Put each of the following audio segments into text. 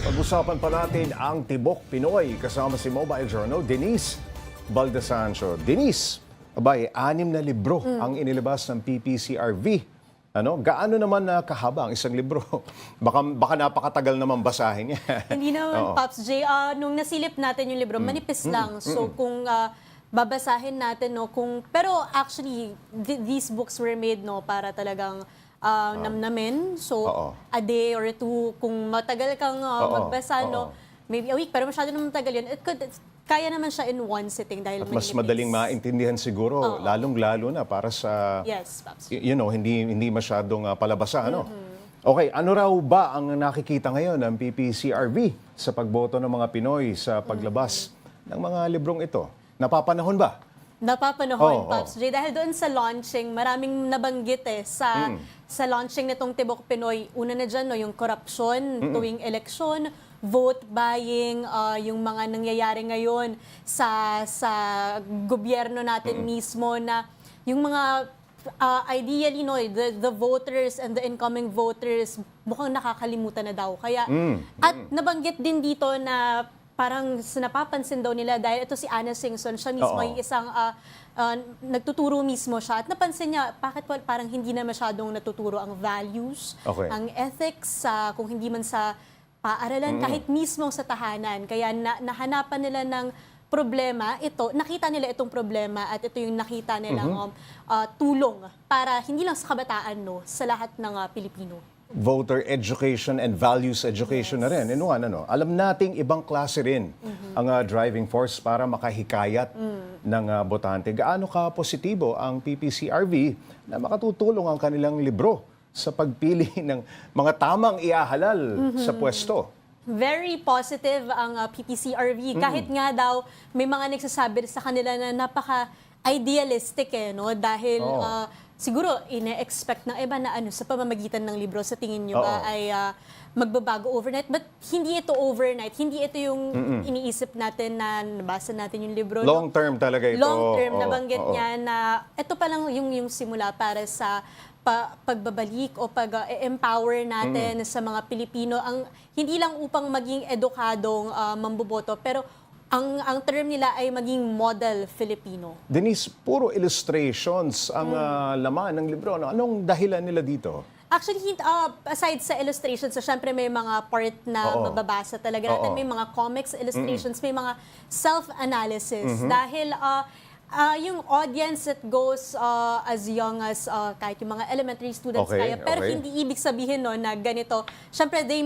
Pag-usapan pa natin ang Tibok Pinoy kasama si Mobile Journal, Denise Baldesancio. Denise, abay, 6 na libro ang inilabas ng PPCRV. Gaano naman na kahaba ang isang libro? Baka napakatagal naman basahin niya. Hindi naman, Pops J. Nung nasilip natin yung libro, manipis lang. So kung babasahin natin, pero actually, these books were made para talagang namnamin. So a day or two, kung matagal kang magbasa, maybe a week, pero masyado naman matagal yun. Kaya naman siya in one sitting dahil at mas madaling maintindihan siguro, lalong-lalo na para sa, yes, Pops. hindi masyadong palabasa. Okay, ano raw ba ang nakikita ngayon ng PPCRV sa pagboto ng mga Pinoy sa paglabas ng mga librong ito? Napapanahon ba? Napapanahon, Pops J. Dahil doon sa launching, maraming nabanggit sa launching nitong Tibok Pinoy. Una na dyan, yung korupsyon tuwing eleksyon, vote buying, yung mga nangyayari ngayon sa gobyerno natin mismo na yung mga ideally, the voters and the incoming voters mukhang nakakalimutan na daw. Kaya, at nabanggit din dito na parang napapansin daw nila dahil ito si Anna Singson, siya mismo ay isang nagtuturo mismo siya at napansin niya bakit parang hindi na masyadong natuturo ang values, ang ethics, kung hindi man sa paaralan, kahit mismo sa tahanan. Kaya nahanapan nila ng problema, nakita nila itong problema at ito yung nakita nilang tulong para hindi lang sa kabataan, sa lahat ng Pilipino. Voter education and values education na rin. Alam nating ibang klase rin ang driving force para makahikayat ng botante. Gaano ka positibo ang PPCRV na makatutulong ang kanilang libro sa pagpili ng mga tamang iahalal sa pwesto? Very positive ang PPCRV. Kahit nga daw may mga nagsasabi sa kanila na napaka-idealistic dahil siguro ine-expect ng iba na sa pamamagitan ng libro sa tingin nyo ba ay magbabago overnight. But hindi ito overnight. Hindi ito yung iniisip natin na nabasa natin yung libro. Long term talaga ito. Long term, nabanggit niya na ito pa lang yung simula para sa pagbabalik o pag-empower natin sa mga Pilipino. Hindi lang upang maging edukadong mamboboto, pero ang term nila ay maging model Filipino. Denise, puro illustrations ang laman ng libro. Anong dahilan nila dito? Actually, aside sa illustrations, syempre may mga part na mababasa talaga natin. May mga comics, illustrations, may mga self-analysis. Dahil yung audience that goes as young as kahit yung mga elementary students kaya, pero hindi ibig sabihin na ganito. Syempre they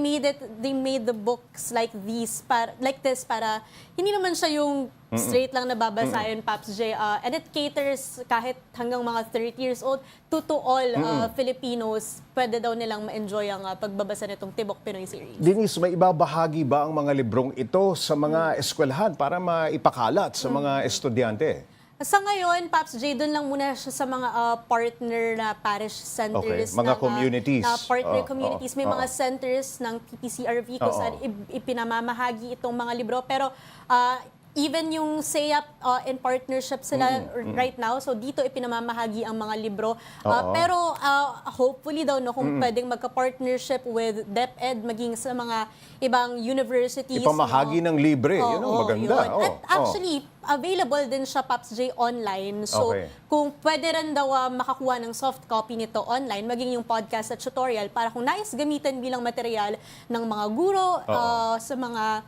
made the books like this para hindi naman siya yung straight lang nababasahin, Pops J. And it caters kahit hanggang mga 30 years old to all Filipinos. Pwede daw nilang ma-enjoy ang pagbabasa nitong Tibok Pinoy series. Denise, may ibabahagi ba ang mga librong ito sa mga eskwelahan para maipakalat sa mga estudyante? Sa ngayon, Pops J, doon lang muna siya sa mga partner na parish centers. Mga communities. Na partner communities. May mga centers ng PPCRV kung saan ipinamamahagi itong mga libro. Pero even yung SEAP in partnership sila right now. So dito ipinamamahagi ang mga libro. Pero hopefully daw kung pwedeng magka-partnership with DepEd, maging sa mga ibang universities. Ipamahagi ng libre. Yun ang maganda. At actually, available din siya, Pops J, online. So kung pwede rin daw makakuha ng soft copy nito online, maging yung podcast at tutorial para kung nais gamitin bilang material ng mga guro sa mga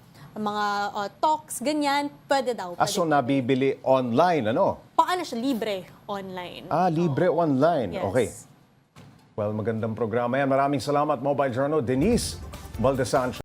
talks, ganyan, pwede daw. So nabibili online, Paano siya? Libre online. Libre online. Yes. Okay. Well, magandang programa yan. Maraming salamat, Mobile Journal. Denise Baldesancio.